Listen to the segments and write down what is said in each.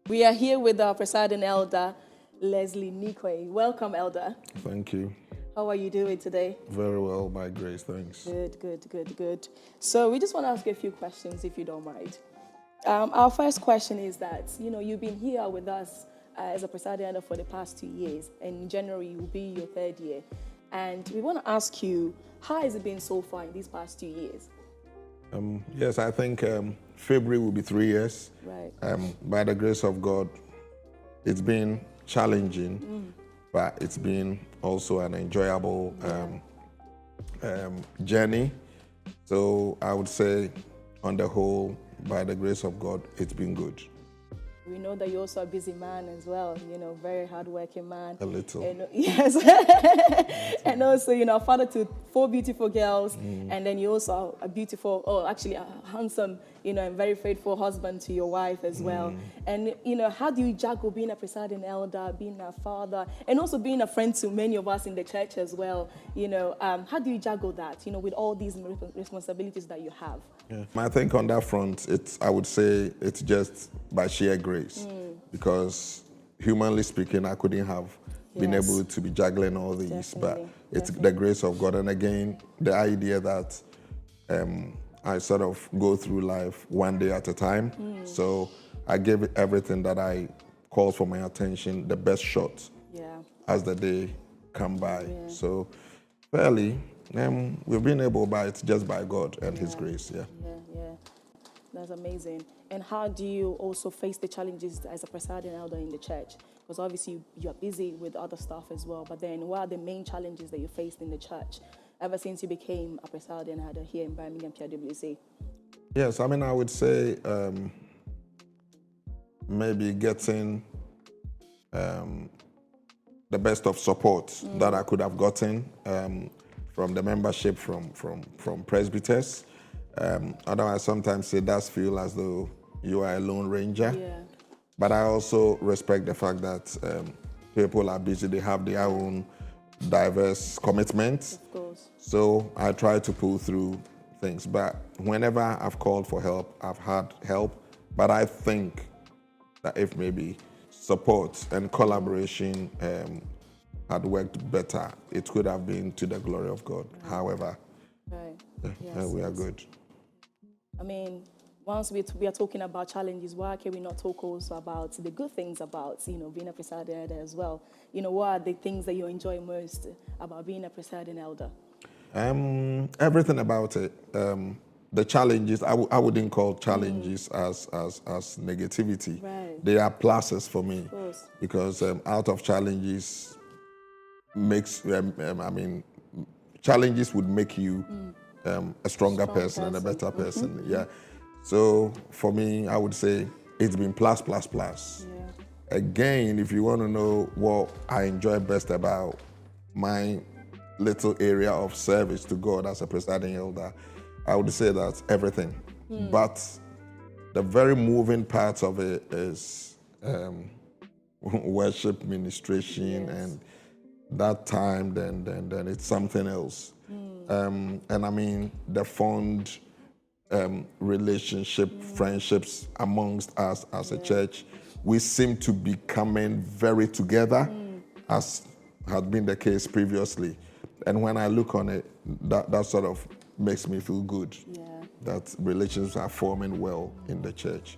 We are here with our presiding elder, Leslie Nikoi. Welcome, elder. Thank you. How are you doing today? Very well, by grace, thanks. Good. So we just want to ask you a few questions, if you don't mind. Our first question is that, you've been here with us as a presiding elder for the past 2 years, and in January will be your 3rd year. And we want to ask you, how has it been so far in these past 2 years? Yes, I think February will be 3 years. Right. By the grace of God, it's been challenging, but it's been also an enjoyable journey. So I would say, on the whole, by the grace of God, it's been good. We know that you're also a busy man as well, very hardworking man. A little. And, yes. And also, a father to 4 beautiful girls. And then you also are a beautiful, a handsome, and very faithful husband to your wife as well. And, how do you juggle being a presiding elder, being a father, and also being a friend to many of us in the church as well? How do you juggle that, with all these responsibilities that you have? Yeah. I think on that front, I would say it's just by sheer grace, because humanly speaking, I couldn't have been able to be juggling all these, but it's the grace of God. And again, the idea that I sort of go through life one day at a time. So I give everything that I calls for my attention the best shot as the day come by. So fairly, we've been able, but it's just by God and His grace. Yeah. That's amazing. And how do you also face the challenges as a presiding elder in the church? Because obviously you're busy with other stuff as well. But then what are the main challenges that you faced in the church ever since you became a presiding elder here in Birmingham PRWC? Yes, I would say maybe getting the best of support that I could have gotten from the membership, from presbyters. Although I sometimes say that feel as though you are a lone ranger. But I also respect the fact that people are busy, they have their own diverse commitments. Of course. So I try to pull through things. But whenever I've called for help, I've had help. But I think that if maybe support and collaboration had worked better, it could have been to the glory of God. However, we are good. Once we are talking about challenges, why can we not talk also about the good things about, being a presiding elder as well? What are the things that you enjoy most about being a presiding elder? Everything about it. The challenges, I wouldn't call challenges as negativity. Right. They are pluses for me. Of course. Because out of challenges makes, challenges would make you a stronger person and a better person. Yeah. So for me, I would say it's been plus. Again, if you want to know what I enjoy best about my little area of service to God as a presiding elder, I would say that's everything. But the very moving part of it is worship, ministration, and that time, then it's something else. And the fond relationship, friendships amongst us as a church, we seem to be coming very together, as had been the case previously. And when I look on it, that sort of makes me feel good, that relationships are forming well in the church.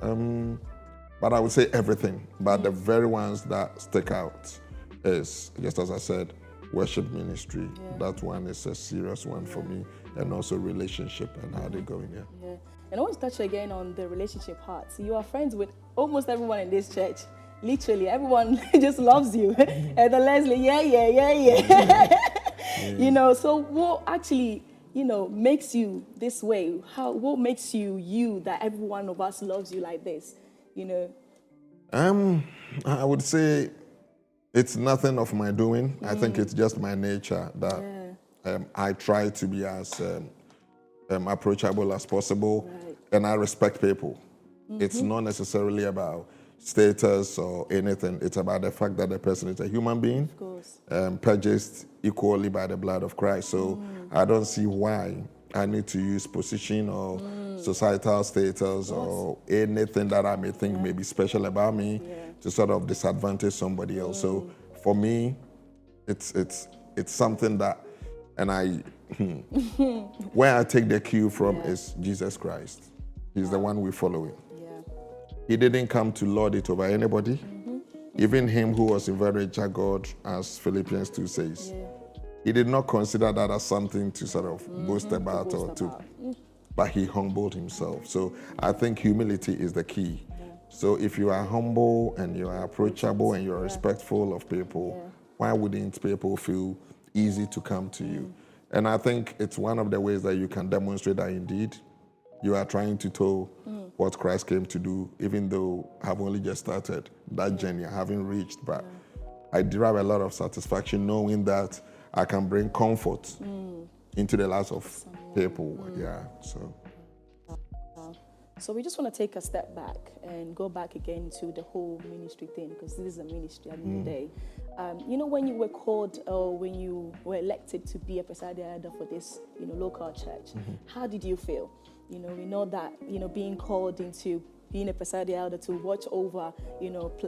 But I would say everything, but the very ones that stick out is, just as I said, worship ministry. That one is a serious one for me, and also relationship and how they're going. And I want to touch again on the relationship part. So you are friends with almost everyone in this church. Literally, everyone just loves you. And the Leslie, so what actually, makes you this way? What makes you that every one of us loves you like this? I would say it's nothing of my doing. I think it's just my nature that I try to be as approachable as possible, and I respect people. It's not necessarily about status or anything. It's about the fact that the person is a human being, of course, purchased equally by the blood of Christ. So I don't see why I need to use position or societal status or anything that I may think may be special about me to sort of disadvantage somebody else. So for me, it's something that, and where I take the cue from is Jesus Christ. He's the one we follow. Yeah. He didn't come to lord it over anybody. Even him who was in very God, as Philippians 2 says. Yeah. He did not consider that as something to sort of boast about but he humbled himself. So I think humility is the key. So if you are humble and you are approachable and you're respectful of people, why wouldn't people feel easy to come to you? And I think it's one of the ways that you can demonstrate that indeed you are trying to tell what Christ came to do, even though I've only just started that journey, I haven't reached, but I derive a lot of satisfaction knowing that I can bring comfort into the lives of people. Yeah, so. So we just want to take a step back and go back again to the whole ministry thing, because this is a ministry at the end of the day. You know, when you were called or when you were elected to be a presiding elder for this, local church, how did you feel? We know that, being called into being a presiding elder to watch over,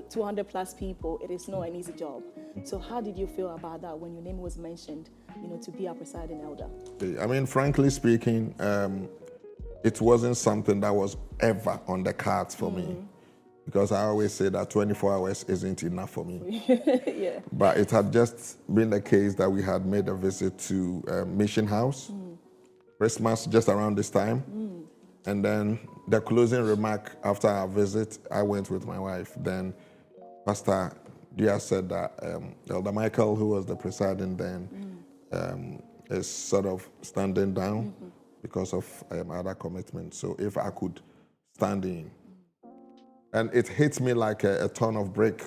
200 plus people, it is not an easy job. So how did you feel about that when your name was mentioned, to be a presiding elder? I mean, frankly speaking, it wasn't something that was ever on the cards for me, because I always say that 24 hours isn't enough for me. Yeah. But it had just been the case that we had made a visit to Mission House, Christmas, just around this time. And then the closing remark after our visit, I went with my wife. Then Pastor Dia said that Elder Michael, who was the presiding then, is sort of standing down because of other commitments. So if I could stand in. And it hit me like a ton of brick,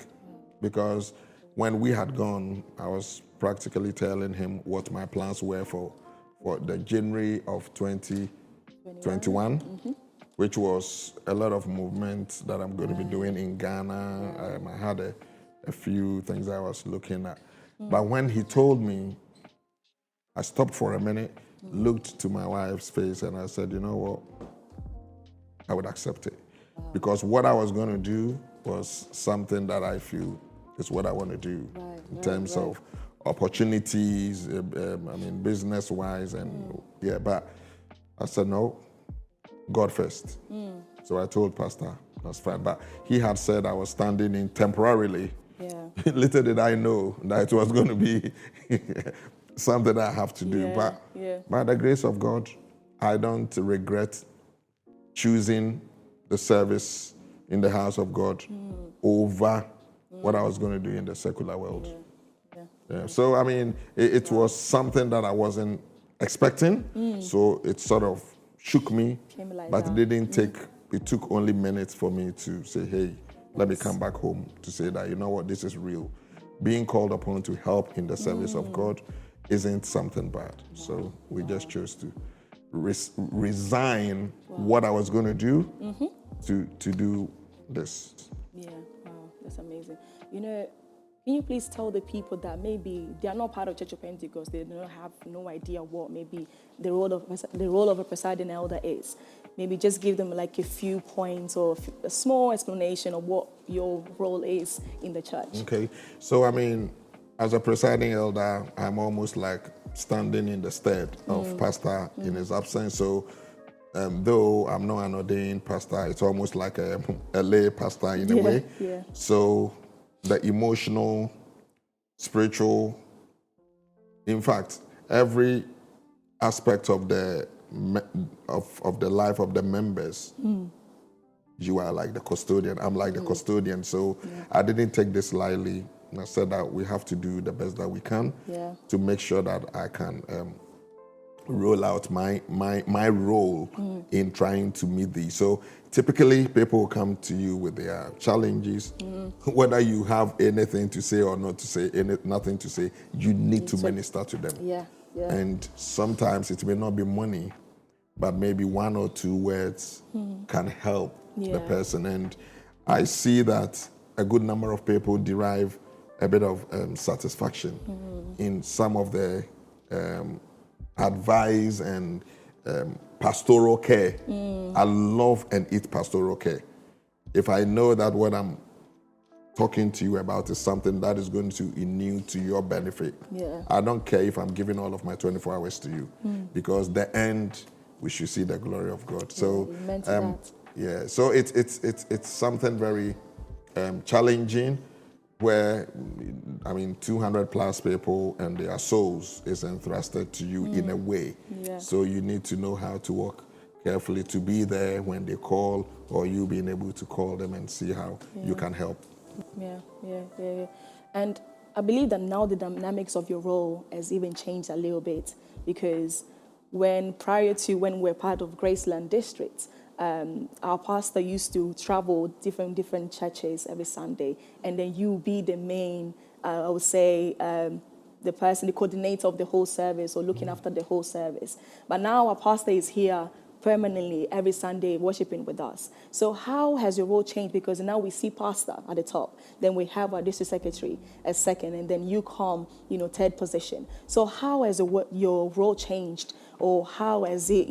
because when we had gone, I was practically telling him what my plans were for the January of 2021, which was a lot of movement that I'm going to be doing in Ghana. I had a few things I was looking at. But when he told me, I stopped for a minute, looked to my wife's face, and I said, you know what? I would accept it. Because what I was going to do was something that I feel is what I want to do in terms of opportunities, business-wise, and but I said, no, God first. So I told Pastor, that's fine. But he had said I was standing in temporarily. Yeah. Little did I know that it was going to be something I have to do. But by the grace of God, I don't regret choosing the service in the house of God over what I was going to do in the secular world. Yeah. So, I mean, it was something that I wasn't expecting. So it sort of shook me, but it didn't take, it took only minutes for me to say, hey, let me come back home to say that, you know what, this is real. Being called upon to help in the service of God isn't something bad. So we just chose to resign what I was going to do to do this. Yeah, wow, that's amazing. Can you please tell the people that maybe they are not part of Church of Pentecost, they don't have no idea what maybe the role of a presiding elder is? Maybe just give them like a few points or a small explanation of what your role is in the church. Okay, so I mean, as a presiding elder, I'm almost like standing in the stead of pastor in his absence. So though I'm not an ordained pastor, it's almost like a lay pastor in a way. Yeah. So the emotional, spiritual, in fact, every aspect of the life of the members, you are like the custodian. I'm like the custodian. So I didn't take this lightly. I said that we have to do the best that we can to make sure that I can roll out my role in trying to meet these. So typically people will come to you with their challenges, whether you have anything to say or not to say, nothing to say, you need to minister to them. Yeah. And sometimes it may not be money, but maybe one or two words can help the person. And I see that a good number of people derive a bit of satisfaction in some of the advice and pastoral care. I love and eat pastoral care. If I know that what I'm talking to you about is something that is going to inure to your benefit, I don't care if I'm giving all of my 24 hours to you, because the end, we should see the glory of God. So, so it's something very challenging, where 200 plus people and their souls is entrusted to you in a way. So you need to know how to work carefully to be there when they call, or you being able to call them and see how you can help. And I believe that now the dynamics of your role has even changed a little bit, because prior to when we're part of Graceland District, our pastor used to travel different churches every Sunday, and then you be the main, I would say, the person, the coordinator of the whole service, or looking after the whole service. But now our pastor is here permanently every Sunday worshiping with us. So how has your role changed? Because now we see pastor at the top, then we have our district secretary as second, and then you come, third position. So how has your role changed, or how has it,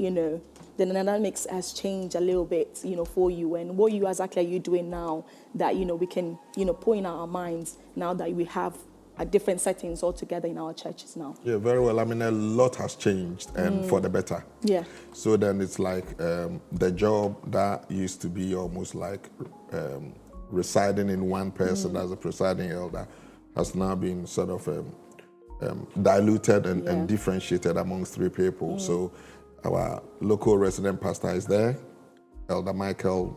the dynamics has changed a little bit, for you, and what exactly are you doing now that, we can, put in our minds now that we have different settings altogether in our churches now? Yeah, very well. A lot has changed, and for the better. So then it's like the job that used to be almost like residing in one person as a presiding elder has now been sort of diluted and differentiated amongst three people. So our local resident pastor is there, Elder Michael,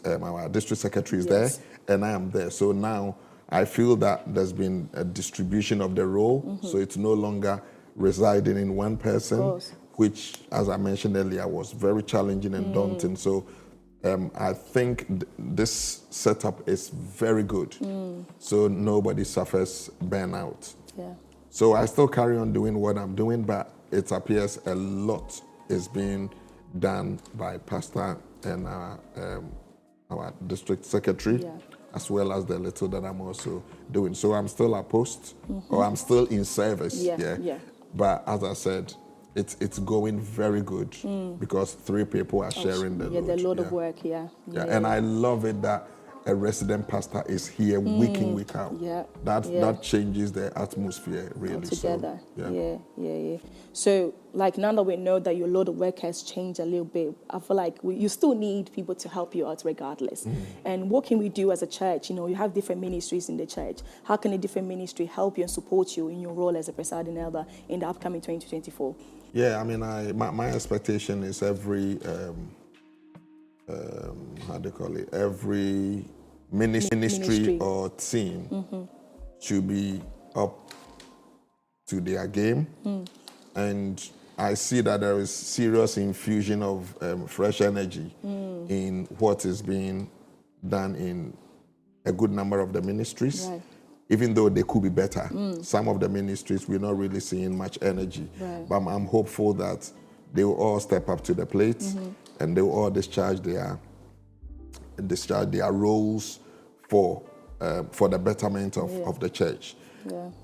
our district secretary is there, and I am there. So now I feel that there's been a distribution of the role, so it's no longer residing in one person, which, as I mentioned earlier, was very challenging and daunting. So I think this setup is very good, so nobody suffers burnout. So I still carry on doing what I'm doing, but it appears a lot is being done by pastor and our district secretary, as well as the little that I'm also doing. So I'm still at post, or I'm still in service. But as I said, it's going very good, because three people are sharing the load. The load of work. And I love it that a resident pastor is here week in, week out. That changes the atmosphere really. Altogether. So like, now that we know that your load of work has changed a little bit, I feel like you still need people to help you out regardless. And what can we do as a church? You have different ministries in the church. How can a different ministry help you and support you in your role as a presiding elder in the upcoming 2024? My expectation is every every ministry or team should be up to their game. And I see that there is serious infusion of fresh energy in what is being done in a good number of the ministries. Even though they could be better. Some of the ministries, we're not really seeing much energy. But I'm hopeful that they will all step up to the plate, and they will all discharge their roles for the betterment of the church.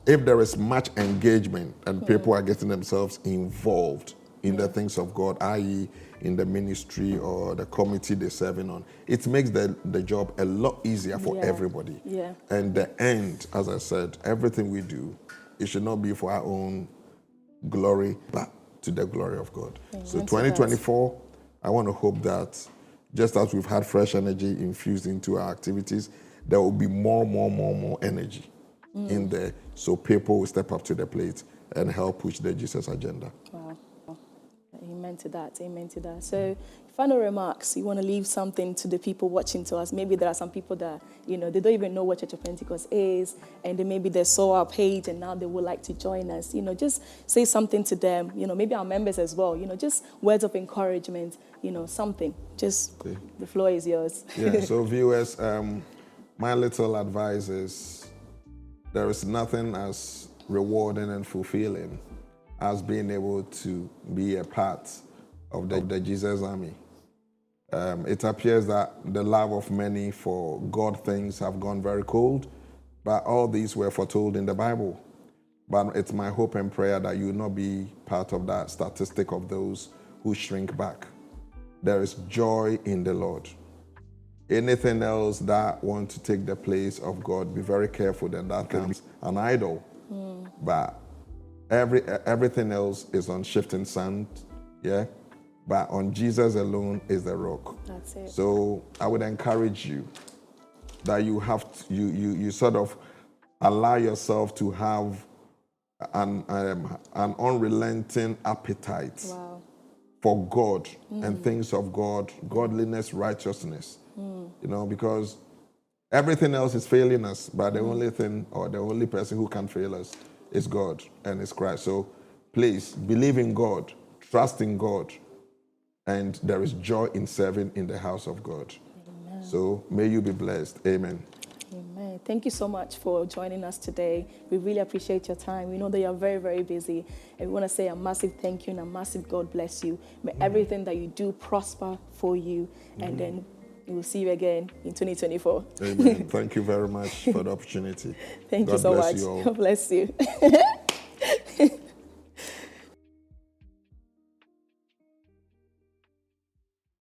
If there is much engagement and people are getting themselves involved in the things of God, i.e. in the ministry or the committee they're serving on, it makes the job a lot easier for everybody. And the end, as I said, everything we do, it should not be for our own glory, but to the glory of God. So 2024, I want to hope that just as we've had fresh energy infused into our activities, there will be more energy in there, so people will step up to the plate and help push the Jesus agenda. Wow. Amen to that. So, final remarks. You want to leave something to the people watching to us? Maybe there are some people that, they don't even know what Church of Pentecost is, and then maybe they saw our page and now they would like to join us. Just say something to them. Maybe our members as well. Just words of encouragement. Something. Just the floor is yours. So viewers, my little advice is, there is nothing as rewarding and fulfilling as being able to be a part of the Jesus army. It appears that the love of many for God things have gone very cold, but all these were foretold in the Bible. But it's my hope and prayer that you will not be part of that statistic of those who shrink back. There is joy in the Lord. Anything else that want to take the place of God, be very careful that that becomes an idol. But everything else is on shifting sand, yeah? But on Jesus alone is the rock. That's it. So I would encourage you that you have to, you sort of allow yourself to have an unrelenting appetite Wow. for God and things of God, godliness, righteousness. You know, because everything else is failing us, but the only thing or the only person who can fail us is God and is Christ. So please believe in God, trust in God, and there is joy in serving in the house of God. Amen. So may you be blessed. Amen. Amen. Thank you so much for joining us today. We really appreciate your time. We know that you're very, very busy. And we want to say a massive thank you and a massive God bless you. May everything that you do prosper for you. And then we will see you again in 2024. Amen. Thank you very much for the opportunity. Thank you God so bless much. you all. God bless you.